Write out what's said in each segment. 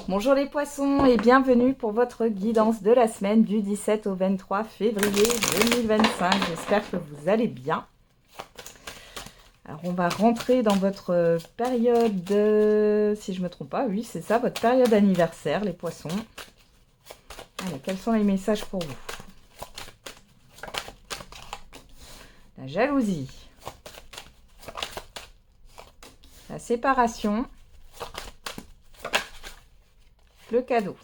Bonjour les poissons et bienvenue pour votre guidance de la semaine du 17 au 23 février 2025. J'espère que vous allez bien. Alors on va rentrer dans votre période, si je ne me trompe pas, oui c'est ça, votre période anniversaire les poissons. Allez, quels sont les messages pour vous? La jalousie. La séparation. Le cadeau.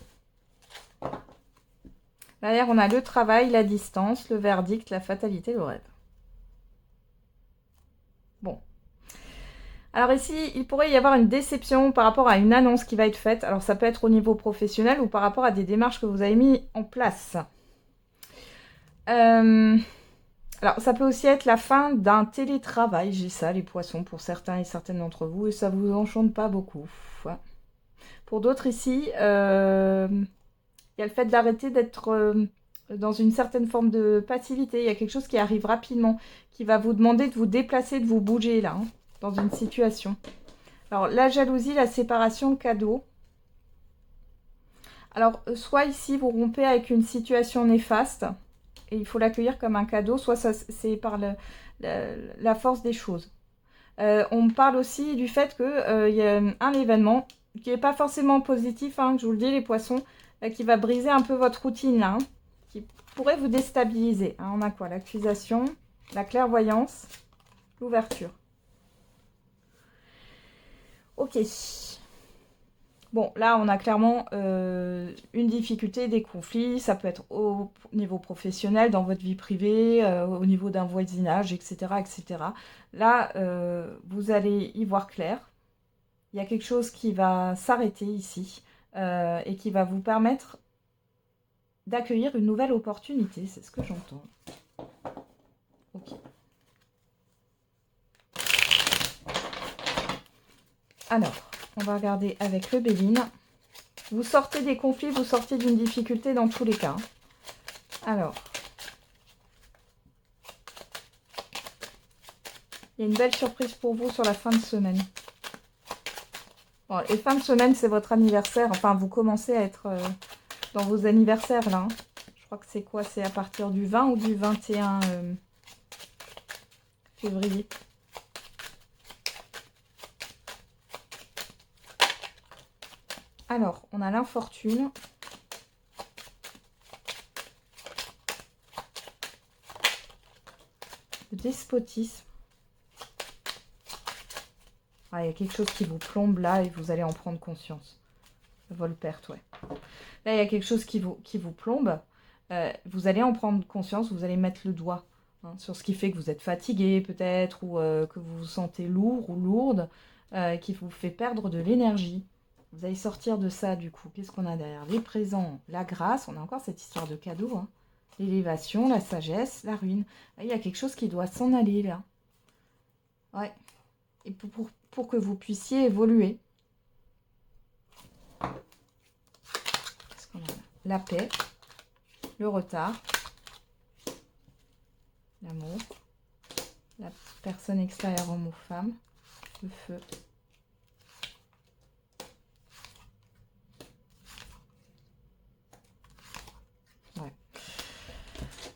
Derrière, on a le travail, la distance, le verdict, la fatalité, le rêve. Bon. Alors ici, il pourrait y avoir une déception par rapport à une annonce qui va être faite. Alors ça peut être au niveau professionnel ou par rapport à des démarches que vous avez mis en place. Alors ça peut aussi être la fin d'un télétravail. J'ai ça, les poissons, pour certains et certaines d'entre vous. Et ça vous enchante pas beaucoup. Pour d'autres ici, il y a le fait d'arrêter d'être dans une certaine forme de passivité. Il y a quelque chose qui arrive rapidement, qui va vous demander de vous déplacer, de vous bouger là, dans une situation. Alors, la jalousie, la séparation, le cadeau. Alors, soit ici, vous rompez avec une situation néfaste, et il faut l'accueillir comme un cadeau, soit c'est par la force des choses. On parle aussi du fait qu'il y a un événement qui n'est pas forcément positif, hein, je vous le dis les poissons, qui va briser un peu votre routine là, qui pourrait vous déstabiliser. Hein. On a quoi? L'accusation, la clairvoyance, l'ouverture. Ok. Bon, là, on a clairement une difficulté, des conflits. Ça peut être au niveau professionnel, dans votre vie privée, au niveau d'un voisinage, etc., etc. Là, vous allez y voir clair. Il y a quelque chose qui va s'arrêter ici et qui va vous permettre d'accueillir une nouvelle opportunité. C'est ce que j'entends. Ok. Alors, on va regarder avec le Béline. Vous sortez des conflits, vous sortez d'une difficulté dans tous les cas. Alors, il y a une belle surprise pour vous sur la fin de semaine. Bon, et fin de semaine, c'est votre anniversaire. Enfin, vous commencez à être dans vos anniversaires, là. Je crois que c'est quoi? C'est à partir du 20 ou du 21 février. Alors, on a l'infortune. Le despotisme. Ah, il y a quelque chose qui vous plombe là et vous allez en prendre conscience. Le vol-perte, ouais. Là, il y a quelque chose qui vous plombe. Vous allez en prendre conscience, vous allez mettre le doigt sur ce qui fait que vous êtes fatigué peut-être ou que vous vous sentez lourd ou lourde, qui vous fait perdre de l'énergie. Vous allez sortir de ça du coup. Qu'est-ce qu'on a derrière? Les présents, la grâce. On a encore cette histoire de cadeau. Hein. L'élévation, la sagesse, la ruine. Là, il y a quelque chose qui doit s'en aller là. Ouais. Et pour que vous puissiez évoluer. Qu'est-ce qu'on a là? La paix, le retard, l'amour, la personne extérieure homme ou femme, le feu. Ouais.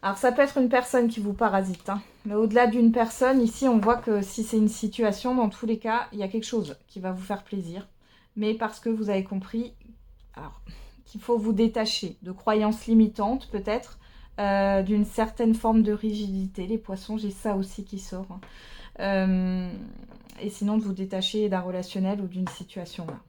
Alors ça peut être une personne qui vous parasite, hein. Mais au-delà d'une personne, ici on voit que si c'est une situation, dans tous les cas, il y a quelque chose qui va vous faire plaisir. Mais parce que vous avez compris qu'il faut vous détacher de croyances limitantes peut-être, d'une certaine forme de rigidité. Les poissons, j'ai ça aussi qui sort. Hein. Et sinon de vous détacher d'un relationnel ou d'une situation là.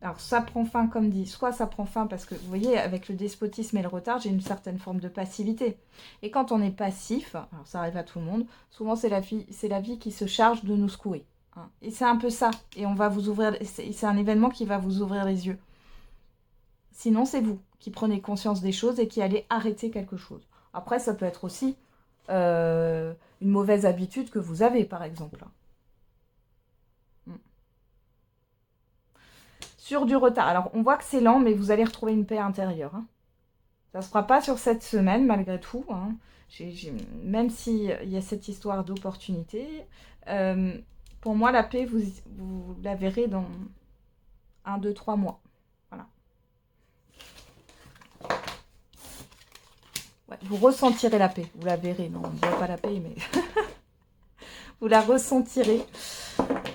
Alors ça prend fin comme dit, soit ça prend fin parce que vous voyez avec le despotisme et le retard j'ai une certaine forme de passivité. Et quand on est passif, alors ça arrive à tout le monde, souvent c'est la vie qui se charge de nous secouer. Hein. Et c'est un peu ça, et on va vous ouvrir, c'est un événement qui va vous ouvrir les yeux. Sinon c'est vous qui prenez conscience des choses et qui allez arrêter quelque chose. Après ça peut être aussi une mauvaise habitude que vous avez par exemple. Sur du retard. Alors, on voit que c'est lent, mais vous allez retrouver une paix intérieure. Hein. Ça ne se fera pas sur cette semaine, malgré tout. Hein. Même s'il y a cette histoire d'opportunité, pour moi, la paix, vous la verrez dans 1, 2, 3 mois. Voilà. Ouais, vous ressentirez la paix. Vous la verrez. Non, on ne voit pas la paix, mais vous la ressentirez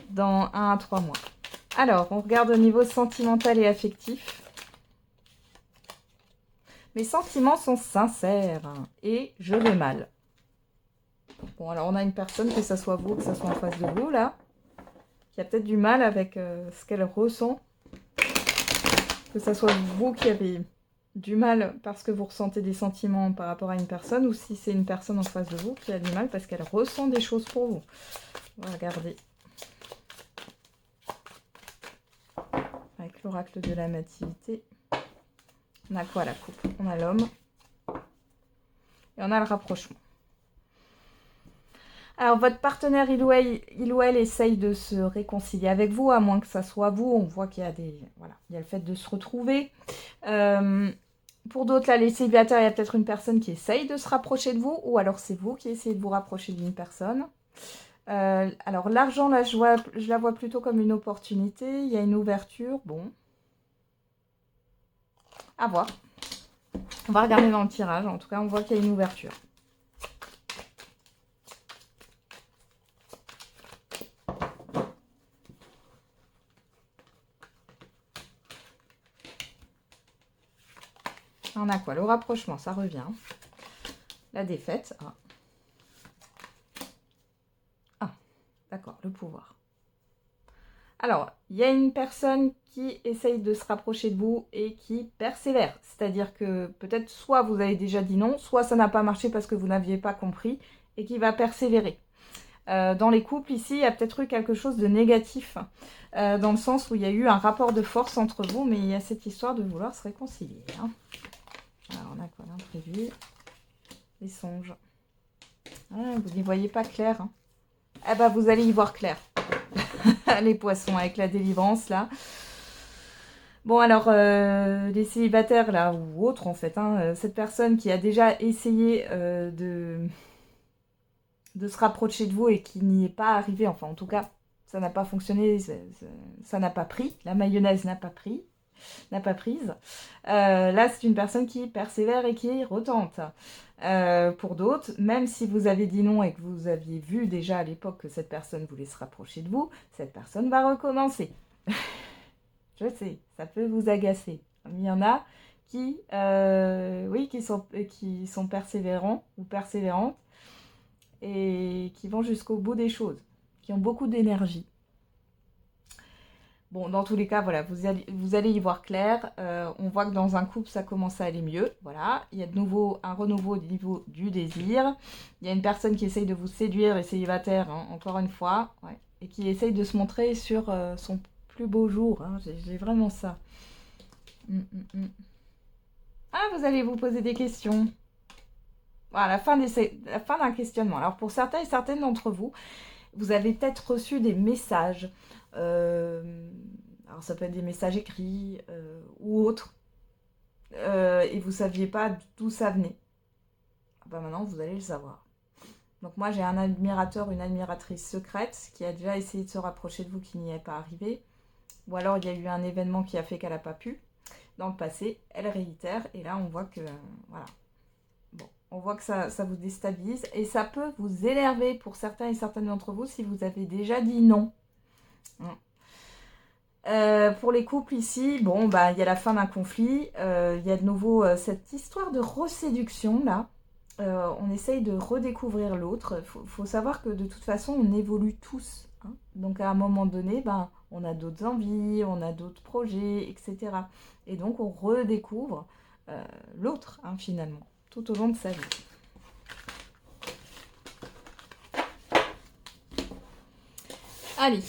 dans 1 à 3 mois. Alors, on regarde au niveau sentimental et affectif. Mes sentiments sont sincères et je vais mal. Bon, alors on a une personne, que ce soit vous, que ce soit en face de vous, là, qui a peut-être du mal avec ce qu'elle ressent. Que ce soit vous qui avez du mal parce que vous ressentez des sentiments par rapport à une personne, ou si c'est une personne en face de vous qui a du mal parce qu'elle ressent des choses pour vous. On va regarder. Avec l'oracle de la nativité. On a quoi la coupe? On a l'homme. Et on a le rapprochement. Alors, votre partenaire, il ou elle essaye de se réconcilier avec vous, à moins que ça soit vous. On voit qu'il y a des... Voilà, il y a le fait de se retrouver. Pour d'autres, là, les célibataires, il y a peut-être une personne qui essaye de se rapprocher de vous, ou alors c'est vous qui essayez de vous rapprocher d'une personne. Alors, l'argent, là, je la vois plutôt comme une opportunité. Il y a une ouverture, bon. À voir. On va regarder dans le tirage. En tout cas, on voit qu'il y a une ouverture. On a quoi? Le rapprochement, ça revient. La défaite. Ah, d'accord, le pouvoir. Alors, il y a une personne qui essaye de se rapprocher de vous et qui persévère. C'est-à-dire que peut-être soit vous avez déjà dit non, soit ça n'a pas marché parce que vous n'aviez pas compris et qui va persévérer. Dans les couples, ici, il y a peut-être eu quelque chose de négatif, dans le sens où il y a eu un rapport de force entre vous, mais il y a cette histoire de vouloir se réconcilier. Hein. Alors, on a quoi l'imprévu? Les songes. Ah, vous n'y voyez pas clair. Hein. Eh ben, vous allez y voir clair. Les poissons avec la délivrance, là. Bon, alors, les célibataires, là, ou autres, en fait, hein, cette personne qui a déjà essayé de se rapprocher de vous et qui n'y est pas arrivé, enfin, en tout cas, ça n'a pas fonctionné, ça n'a pas pris, la mayonnaise n'a pas pris. N'a pas prise. Là, c'est une personne qui persévère et qui retente. Pour d'autres, même si vous avez dit non et que vous aviez vu déjà à l'époque que cette personne voulait se rapprocher de vous, cette personne va recommencer. Je sais, ça peut vous agacer. Il y en a qui, oui, qui sont persévérants ou persévérantes et qui vont jusqu'au bout des choses, qui ont beaucoup d'énergie. Bon, dans tous les cas, voilà, vous allez y voir clair. On voit que dans un couple, ça commence à aller mieux. Voilà, il y a de nouveau un renouveau au niveau du désir. Il y a une personne qui essaye de vous séduire, les célibataires, hein, encore une fois, ouais, et qui essaye de se montrer sur son plus beau jour. Hein, j'ai vraiment ça. Ah, vous allez vous poser des questions. Voilà, la fin d'un questionnement. Alors, pour certains et certaines d'entre vous, vous avez peut-être reçu des messages. Alors ça peut être des messages écrits ou autres. Et vous ne saviez pas d'où ça venait. Ben maintenant, vous allez le savoir. Donc moi, j'ai un admirateur, une admiratrice secrète qui a déjà essayé de se rapprocher de vous, qui n'y est pas arrivé. Ou alors, il y a eu un événement qui a fait qu'elle n'a pas pu. Dans le passé, elle réitère. Et là, on voit que... voilà. Bon, on voit que ça vous déstabilise. Et ça peut vous énerver pour certains et certaines d'entre vous si vous avez déjà dit non. Pour les couples ici, bon, bah, il y a la fin d'un conflit. Il y a de nouveau cette histoire de reséduction, là. On essaye de redécouvrir l'autre. Il faut savoir que de toute façon, on évolue tous. Hein. Donc, à un moment donné, ben, on a d'autres envies, on a d'autres projets, etc. Et donc, on redécouvre l'autre, hein, finalement, tout au long de sa vie. Allez,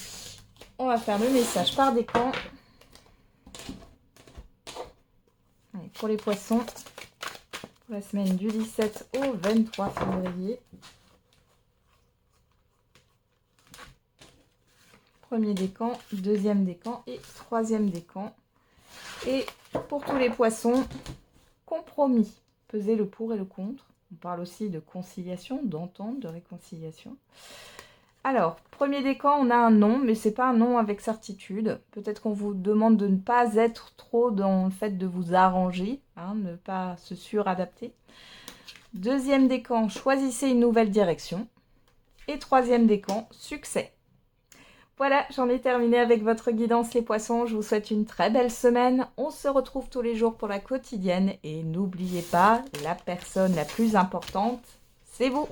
on va faire le message par décan. Allez, pour les poissons, pour la semaine du 17 au 23 février. Premier décan, deuxième décan et troisième décan. Et pour tous les poissons, compromis. Pesez le pour et le contre. On parle aussi de conciliation, d'entente, de réconciliation. Alors, premier décan, on a un non, mais c'est pas un non avec certitude. Peut-être qu'on vous demande de ne pas être trop dans le fait de vous arranger, hein, ne pas se suradapter. Deuxième décan, choisissez une nouvelle direction. Et troisième décan, succès. Voilà, j'en ai terminé avec votre guidance les poissons. Je vous souhaite une très belle semaine. On se retrouve tous les jours pour la quotidienne. Et n'oubliez pas, la personne la plus importante, c'est vous.